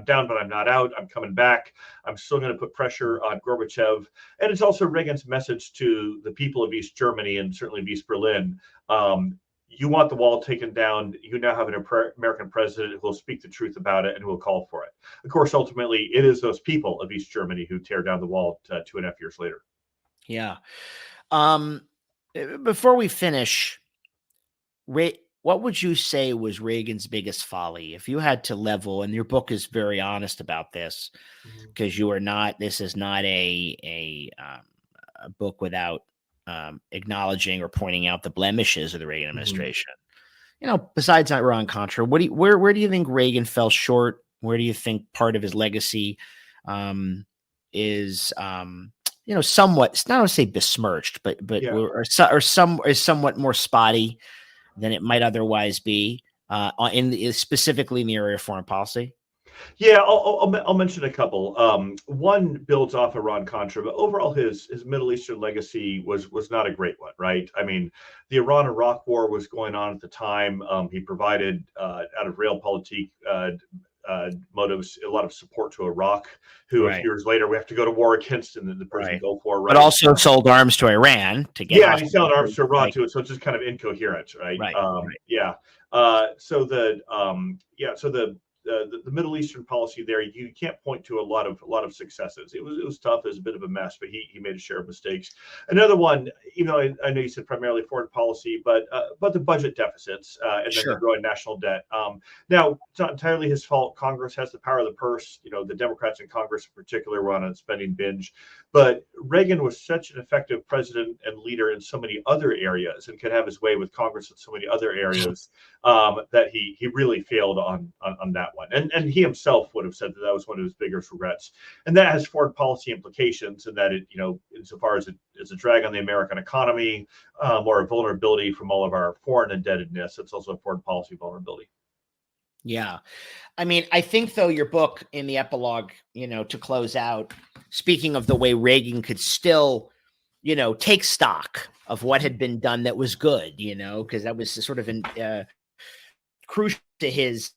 Speaker 2: down, but I'm not out. I'm coming back. I'm still going to put pressure on Gorbachev. And it's also Reagan's message to the people of East Germany, and certainly of East Berlin. You want the wall taken down. You now have an American president who will speak the truth about it and who will call for it. Of course, ultimately, it is those people of East Germany who tear down the wall 2.5 years later.
Speaker 1: Yeah. Before we finish, what would you say was Reagan's biggest folly? If you had to level, and your book is very honest about this, because this is not a book without acknowledging or pointing out the blemishes of the Reagan administration. Besides Iran-Contra, where do you think Reagan fell short? Where do you think part of his legacy is somewhat, not to say besmirched, but is somewhat more spotty than it might otherwise be, specifically in the area of foreign policy?
Speaker 2: Yeah, I'll mention a couple. One builds off Iran-Contra, but overall his Middle Eastern legacy was not a great one, right? I mean, the Iran-Iraq war was going on at the time. He provided, out of realpolitik motives, a lot of support to Iraq, who a few years later we have to go to war against in the Persian Gulf War. Right?
Speaker 1: But also sold arms to Iran to get.
Speaker 2: Yeah, and he sold arms to Iran too. So it's just kind of incoherent, right? Yeah. So the Middle Eastern policy there, you can't point to a lot of successes. It was tough. It was a bit of a mess, but he made a share of mistakes. Another one, I know you said primarily foreign policy, but the budget deficits and then the growing national debt. Now, it's not entirely his fault. Congress has the power of the purse. The Democrats in Congress in particular were on a spending binge. But Reagan was such an effective president and leader in so many other areas, and could have his way with Congress in so many other areas, that he really failed on that one. And he himself would have said that was one of his biggest regrets. And that has foreign policy implications, and that it, insofar as it is a drag on the American economy, or a vulnerability from all of our foreign indebtedness, it's also a foreign policy vulnerability.
Speaker 1: Yeah. I mean, I think, though, your book in the epilogue, to close out, speaking of the way Reagan could still, take stock of what had been done that was good, because that was sort of crucial to his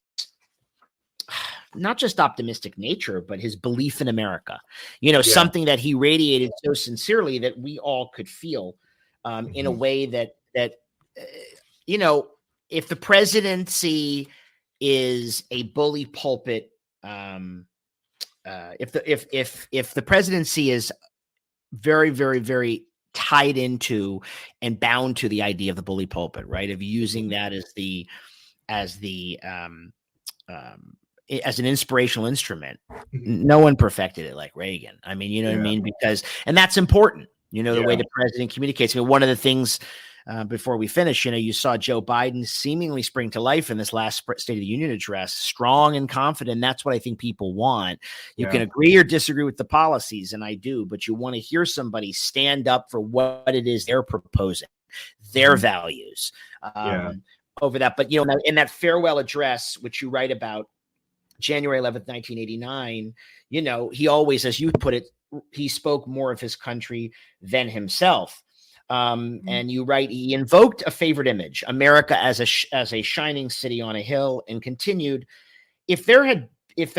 Speaker 1: not just optimistic nature, but his belief in America, something that he radiated so sincerely that we all could feel in a way that if the presidency is a bully pulpit, if the presidency is very, very, very tied into and bound to the idea of the bully pulpit, right? Of using that as an inspirational instrument. No one perfected it like Reagan. I mean, what I mean? And that's important, the way the president communicates. I mean, one of the things before we finish, you saw Joe Biden seemingly spring to life in this last State of the Union address, strong and confident. That's what I think people want. You can agree or disagree with the policies, and I do, but you want to hear somebody stand up for what it is they're proposing, their values over that. But, in that farewell address, which you write about, January 11th, 1989, he always, as you put it, he spoke more of his country than himself. And you write, he invoked a favorite image, America as a shining city on a hill, and continued, if there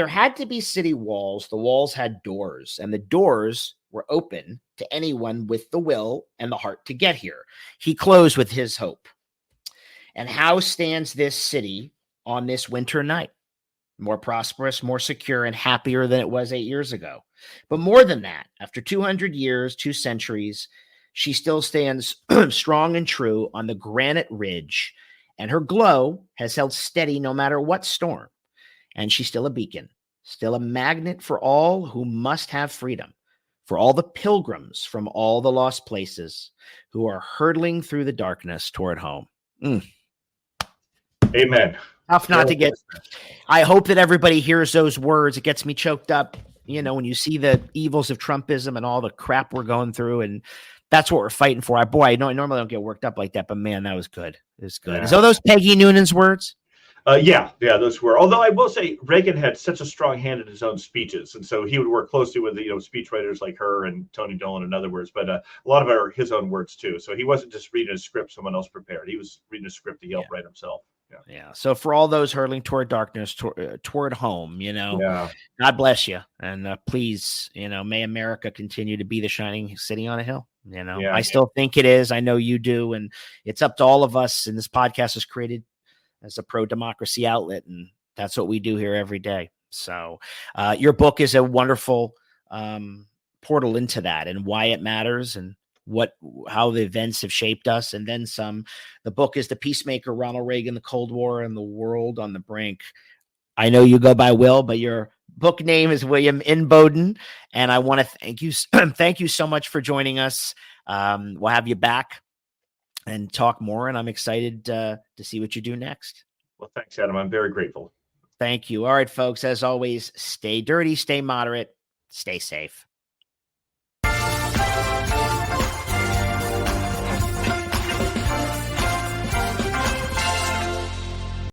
Speaker 1: had to be city walls, the walls had doors, and the doors were open to anyone with the will and the heart to get here. He closed with his hope. And how stands this city on this winter night? More prosperous, more secure, and happier than it was 8 years ago. But more than that, after 200 years, 2 centuries, she still stands strong and true on the granite ridge, and her glow has held steady no matter what storm. And she's still a beacon, still a magnet for all who must have freedom, for all the pilgrims from all the lost places who are hurtling through the darkness toward home.
Speaker 2: Amen.
Speaker 1: Tough not to get. I hope that everybody hears those words. It gets me choked up, when you see the evils of Trumpism and all the crap we're going through, and that's what we're fighting for. I normally don't get worked up like that, but man, that was good. It was good. Yeah. So those Peggy Noonan's words?
Speaker 2: Yeah, those were. Although I will say, Reagan had such a strong hand in his own speeches, and so he would work closely with speechwriters like her and Tony Dolan and other words. But a lot of it are his own words too. So he wasn't just reading a script someone else prepared. He was reading a script he helped write himself.
Speaker 1: Yeah. So for all those hurtling toward darkness, toward home, God bless you, and please, may America continue to be the shining city on a hill. I still think it is. I know you do, and it's up to all of us. And this podcast is created as a pro-democracy outlet, and that's what we do here every day. So your book is a wonderful portal into that and why it matters and how the events have shaped us, and then some. The book is The Peacemaker, Ronald Reagan, the Cold War, and the World on the Brink. I know you go by Will, but your book name is William Inboden, and I want to thank you. Thank you so much for joining us. We'll have you back and talk more, and I'm excited to see what you do next.
Speaker 2: Well, thanks, Adam. I'm very grateful.
Speaker 1: Thank you. All right, folks, as always, stay dirty, stay moderate, stay safe.